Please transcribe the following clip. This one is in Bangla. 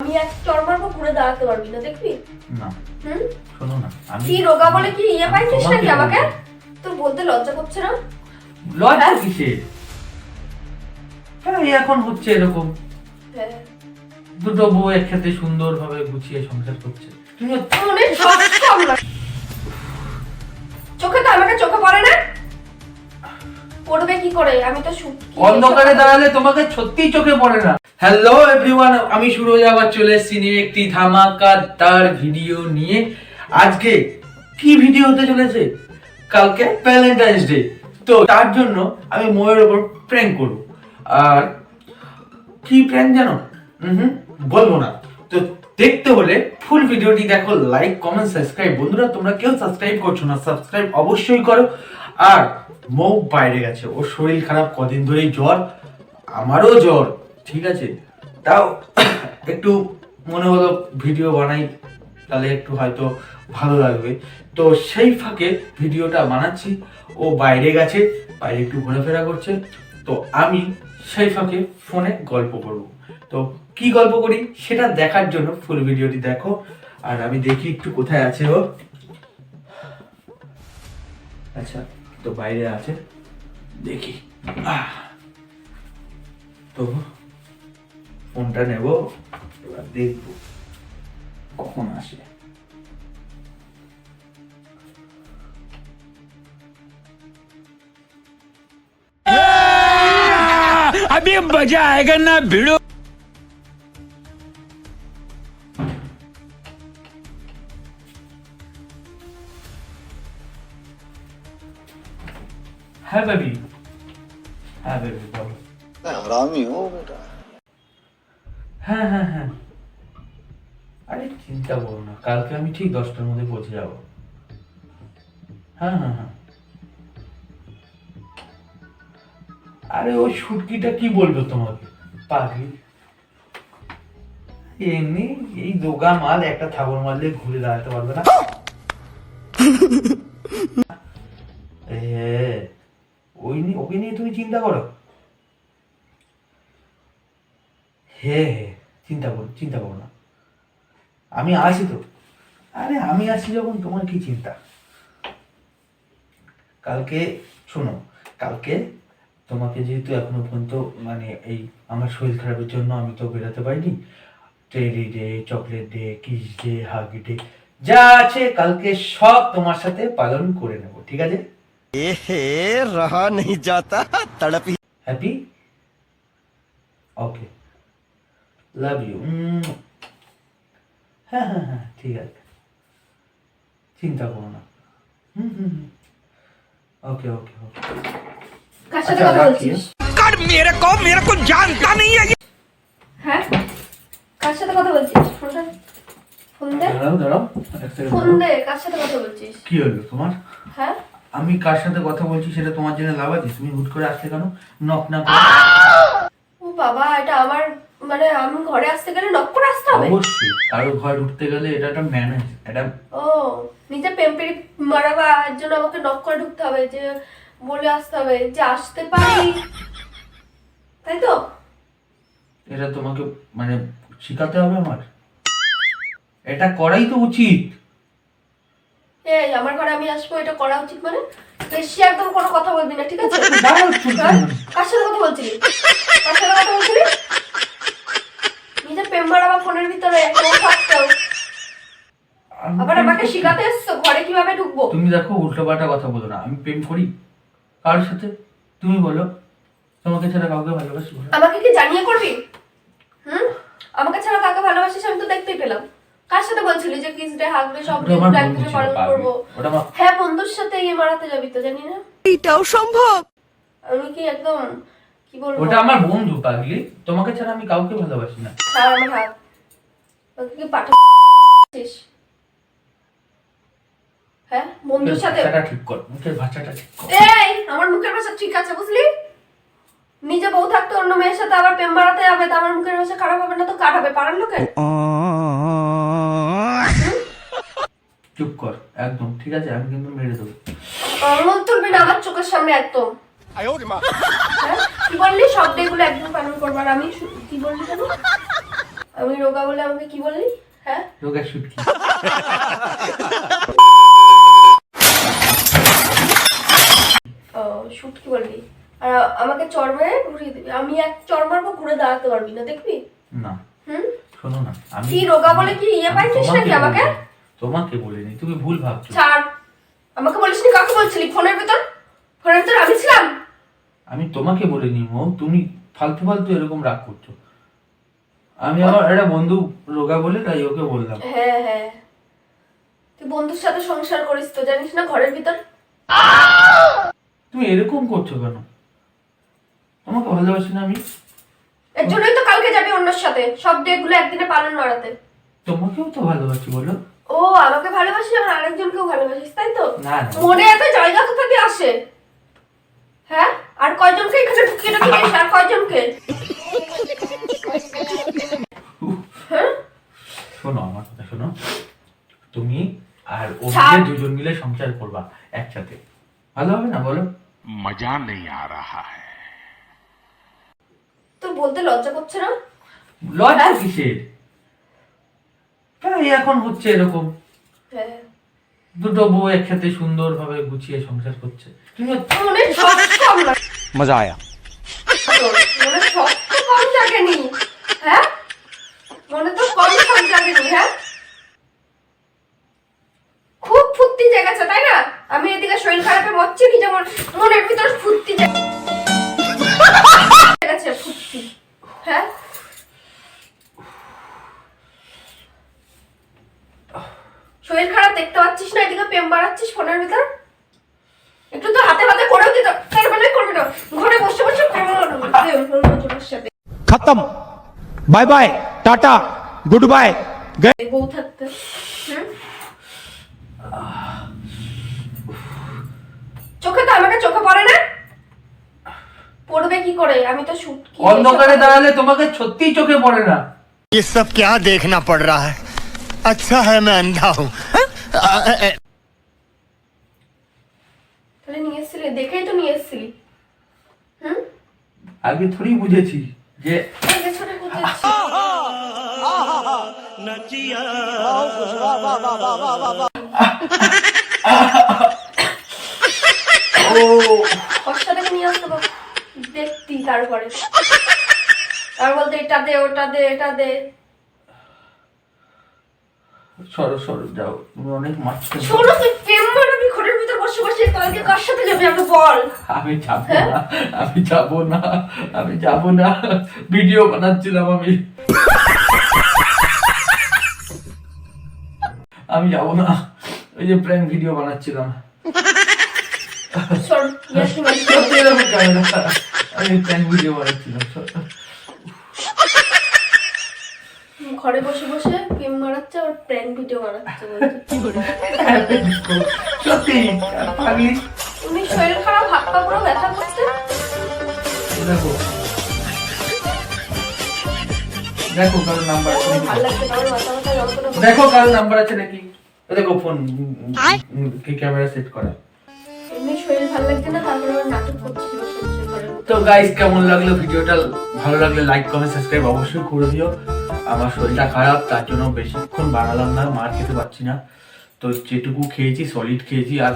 আমি এক চড় মারবো, ঘুরে দাঁড়াতে পারবি না, দেখবি? না হুম, শোনো না, আমি কি রোগা বলে কি ইয়ে পাইছিস তোমাকে নাকি আমাকে? বলবো। তোর বলতে লজ্জা করছে না? লজ্জা কিসে? হ্যাঁ, এই এখন হচ্ছে এরকম হ্যাঁ, দুটো বউ একসাথে সুন্দরভাবে গুছিয়ে সংসার করছে। তুমি মনে সব না। চোখে তো আমাকে চোখে পড়ে না, পড়বে কি করে? আমি তো অন্ধকারে দাঁড়ালে তোমাকে সত্যিই চোখে পড়ে না। হ্যালো এভরিওয়ান, আমি সুরজ আবার চলে এসেছি নিয়ে একটি ধামাকাদার ভিডিও নিয়ে। আজকে কি ভিডিও হতে চলেছে? কালকে ভ্যালেন্টাইন্স ডে, তো তার জন্য আমি ময়ের ওপর প্র্যাঙ্ক করব। আর কি প্র্যাঙ্ক জানো? বলবো না। তো দেখতে হলে ফুল ভিডিওটি দেখো, লাইক কমেন্ট সাবস্ক্রাইব। বন্ধুরা তোমরা কেউ সাবস্ক্রাইব করছো না, সাবস্ক্রাইব অবশ্যই করো। আর মৌ বাইরে গেছে, ওর শরীর খারাপ, কদিন ধরেই জ্বর, আমারও জ্বর, ঠিক আছে? তাও একটু মনে হলো ভিডিও বানাই, তাহলে একটু হয়তো ভালো লাগবে। তো সেই ফাঁকে ভিডিওটা বানাচ্ছি। ও বাইরে গেছে, বাইরে একটু ঘোরাফেরা করছে, তো আমি সেই ফাঁকে ফোনে গল্প করব। তো কি গল্প করি সেটা দেখার জন্য ফুল ভিডিওটি দেখো। আর আমি দেখি একটু কোথায় আছে ও। আচ্ছা, তো বাইরে আছে, দেখি। তো ফোনটা নেব, এবার দেখবো কখন আসে। अभी मजा आएगा ना भिड़ो। হ্যাঁ বেবি, হ্যাঁ বেবি বলো। हरामी हो बेटा। হ্যাঁ হ্যাঁ হ্যাঁ, আরে চিন্তা করো না, কালকে আমি ঠিক 10টার মধ্যে পৌঁছে যাবো। হ্যাঁ হ্যাঁ হ্যাঁ, আরে ওই শুটকিটা কি বলবো তোমাকে, পাগলি। এমনি এই দোগা মাল, একটা থাবর মারলে ঘুরে দাঁড়াতে পারবে না। ওকে নিয়ে তুমি চিন্তা করো। হ্যাঁ, চিন্তা করো না, আমি আছি তো। আরে আমি আছি যখন তোমার কি চিন্তা। কালকে শোনো, কালকে তোমাকে যেহেতু এখনো পর্যন্ত মানে এই আমার শরীর খারাপের জন্য আমি তো বেরোতে পারিনি, teddy day, chocolate day, kiss day, hug day, যা আছে কালকে সব তোমার সাথে পালন করে নেব, ঠিক আছে? रहा नहीं जाता तड़प ही। হ্যাপি? Okay, love you. হ্যাঁ হ্যাঁ হ্যাঁ, ঠিক আছে, চিন্তা করো না। ওকে ওকে ওকে। কার সাথে কথা বলছিস? कर मेरे को जानता नहीं है। হ্যাঁ, কার সাথে কথা বলছিস? ফোন দে, দাঁড়াও এক সেকেন্ড। ফোন দে। কার সাথে কথা বলছিস? কি হলো তোমার? হ্যাঁ, আমি কার সাথে কথা বলছি সেটা তোমার জন্য লাভ আছে? তুমি হুট করে আসলে কেন? নক না করে? ও বাবা, এটা আমার মানে আমি ঘরে আসতে গেলে নক করে আসতে হবে? অবশ্যই, কারো ঘর ঢুকতে গেলে এটা একটা ম্যানার্স, এটা। ও, নিজে পেম্পেরি মারাবা এর জন্য আমাকে নক করে ঢুকতে হবে, যে বলে আসতে হবে যে আসতে পারি, তাই তো? এটা তোমাকে মানে শিখাতে হবে আমার, এটা করাই তো উচিত। এই আমার ঘরে আমি আসবো, এটা করা উচিত মানে? বেশি একদম কোনো কথা বলবি না, ঠিক আছে? দাঁড়াও, চুপ হ্যাঁ? করো। কার সাথে কথা বলছিলি? কার সাথে কথা বলছিলি? নিজে প্রেম মারাবা ফোনের ভিতরে কেউ থাকতেও, আবার আমাকে শিখাতে এসছো ঘরে কিভাবে ঢুকবো? তুমি দেখো, উল্টোপাল্টা কথা বলো না। আমি প্রেম করি কার সাথে? তুমি বলো, তোমাকে ছাড়া কাউকে ভালোবাসি বলো? আমাকে কি জানিয়ে করবি? আমাকে ছাড়া কাকে ভালোবাসিস আমি তো দেখতেই পেলাম। কার সাথে বলছিলি যে কিস ডে, হাগ ডে, সব ডে ওটা আমার ব্ল্যাক বন্ধু ডে ছিল, পালন পাগলি। করবো? ওটা আমার হ্যাঁ, বন্ধুর সাথে ইয়ে মারাতে যাবি তো, জানি না? এটাও সম্ভব। আমি কি একদম কি বলবো? ওটা আমার বন্ধু পাগলি, তোমাকে ছাড়া আমি কাউকে ভালোবাসি না। ছাড় আমার হাত। তোকে কি পাঠাচ্ছিস? হ্যাঁ, বন্ধুর সাথে? ভাষাটা ঠিক কর, মুখের ভাষাটা ঠিক কর। এই আমার মুখের ভাষা ঠিক আছে, বুঝলি? নিজে বউ থাকতে অন্য মেয়ের সাথে আবার প্রেম বাড়াতে যাবে, তো আমার মুখের ভাষা খারাপ হবে না তো কার হবে? পাড়ার লোকের? চুপ কর একদম, ঠিক আছে? আমি কিন্তু মেরে দেবো। আঙুল তুলবি না আমার চোখের সামনে একদম। হ্যাঁ? কি বললি? সব ডে গুলো একদম পালন করবার? আমি কি বললি কেন? আমি রোগা বলে আমাকে কি বললি? হ্যাঁ, রোগা শুটকি। ও শুটকি বলবি, আর আমাকে চড় মেরে ঘুরিয়ে দিবি। আমি এক চড় মারবো, ঘুরে দাঁড়াতে পারবি না, দেখবি? না হুম, শোনো না, আমি কি রোগা বলে কি ইয়ে পাইছিস নাকি আমাকে? তোমাকে বলিনি, তুমি ভুল ভাবছো। ছাড়, আমাকে বলিসনি, কাকে বলছিলি? ফোনের ভিতর আমি ছিলাম? আমি তোমাকে বলিনি মৌ, তুমি ফালতু ফালতু এরকম রাগ করছো। আমি আমার একটা বন্ধু রোগা বলে তাই ওকে বললাম। হ্যাঁ হ্যাঁ, তুই বন্ধুর সাথে সংসার করিস তো জানিস না ঘরের ভিতর? তুমি এরকম করছো কেন? তোমাকে ভালোবাসি না আমি? এর জন্যই তো কালকে যাবি অন্যের সাথে, সব ডে গুলো একদিনে পালন মারাতে। তোমাকেও তো ভালোবাসি বলো। ও আমাকে ভালোবাসিস, আর আরেকজনকেও ভালোবাসিস, তাই তো? না, না। মনে এত জায়গা কোথা দিয়ে আসে? হ্যাঁ, আর কয়জনকে এখানে ঢুকিয়ে ঢুকিয়ে, আর কয়জনকে? হ্যাঁ, শোনো আমার কথা শোনো, তুমি আর ও ছাড়। মিলে দুজন মিলে সংসার করবা একসাথে, ভালো হবে না বলো? मजा नहीं आ रहा है। তোর বলতে লজ্জা করছে না? লজ্জা কিসের? তাই এখন হচ্ছে এরকম, হ্যাঁ, দুটো বউ একসাথে সুন্দরভাবে গুছিয়ে সংসার করছে। তুমি মনে সব কম না मजा आया। তোর, মনে সব তো কম জাগেনি। হ্যাঁ, মনে তো কম সব জাগেনি। হ্যাঁ, খুব ফুর্তি জেগেছে তাই না? আমি এদিকে শরীর খারাপে মরছি, কি যেমন মনের ভিতর ফুর্তি জেগেছে, ফুর্তি। হ্যাঁ, শরীর খারাপ দেখতে পাচ্ছিস না? এদিকে প্রেম বাড়াচ্ছিস ফোনের ভিতর। একটু তো হাতে হাতে করেও দিত, তার মানে করবি না, ঘরে বসে বসে প্রেম তোর সাথে। खत्म। Bye bye, tata, good bye. বউ থাকতে। হুম, চোখে তো আমাকে চোখে পড়ে না? পড়বে কি করে? আমি তো শুটকি। অন্ধকারে দাঁড়ালে তোমাকে সত্যিই চোখে পড়ে না। ये सब क्या देखना पड़ रहा है? अच्छा है मैं अंधा हूँ। তাহলে নিয়ে এসেছিলি, দেখেই তো নিয়ে এসেছিলি। হুম, আগে থোড়ি বুঝেছি যে আগে ছোট বুঝেছি। ও খরচা থেকে নিয়ে আসতে পারবো, দেখতি তারপরে আর বলতে এটা দে ওটা দে এটা দে। সরো সরো যাও, তুমি অনেক মাঝখানে। শোনো, তুই প্রেম মারাবি ঘরের ভিতর বসে বসে, কালকে কার সাথে যাবি আমাকে বল। আমি যাবো না, আমি যাবো না, আমি যাবো না, ভিডিও বানাচ্ছিলাম আমি। আমি যাবো না, ওই যে প্র্যাঙ্ক ভিডিও বানাচ্ছিলাম। শোন, ইয়াসিন মাসি। সত্যি এরকম ক্যামেরা, আমি প্র্যাঙ্ক ভিডিও বানাচ্ছিলাম। ঘরে বসে বসে প্রেম মারাচ্ছে আর প্র্যাঙ্ক ভিডিও বানাচ্ছে বলছে। সত্যি পাগলি। উনি শরীর খারাপ, হাত পা পুরো ব্যথা করছে। দেখো দেখো কারো নাম্বার আছে নাকি? ভালো লাগছে না, আমার মাথা ব্যথা যন্ত্রণা। দেখো কারো নাম্বার আছে নাকি? দেখো ফোন কি ক্যামেরা সেট করা। এমনি শরীর ভালো লাগছে না, তারপরে আমার নাটক করছিল শুনছে ঘরে। তো গাইস কেমন লাগলো ভিডিওটা? ভালো লাগলে লাইক কমেন্ট সাবস্ক্রাইব অবশ্যই করে দিও। আমার শরীরটা খারাপ, তার জন্য বেশিক্ষণ বানালাম না, মার খেতে পারছি না, তো যেটুকু খেয়েছি সলিড খেয়েছি। আর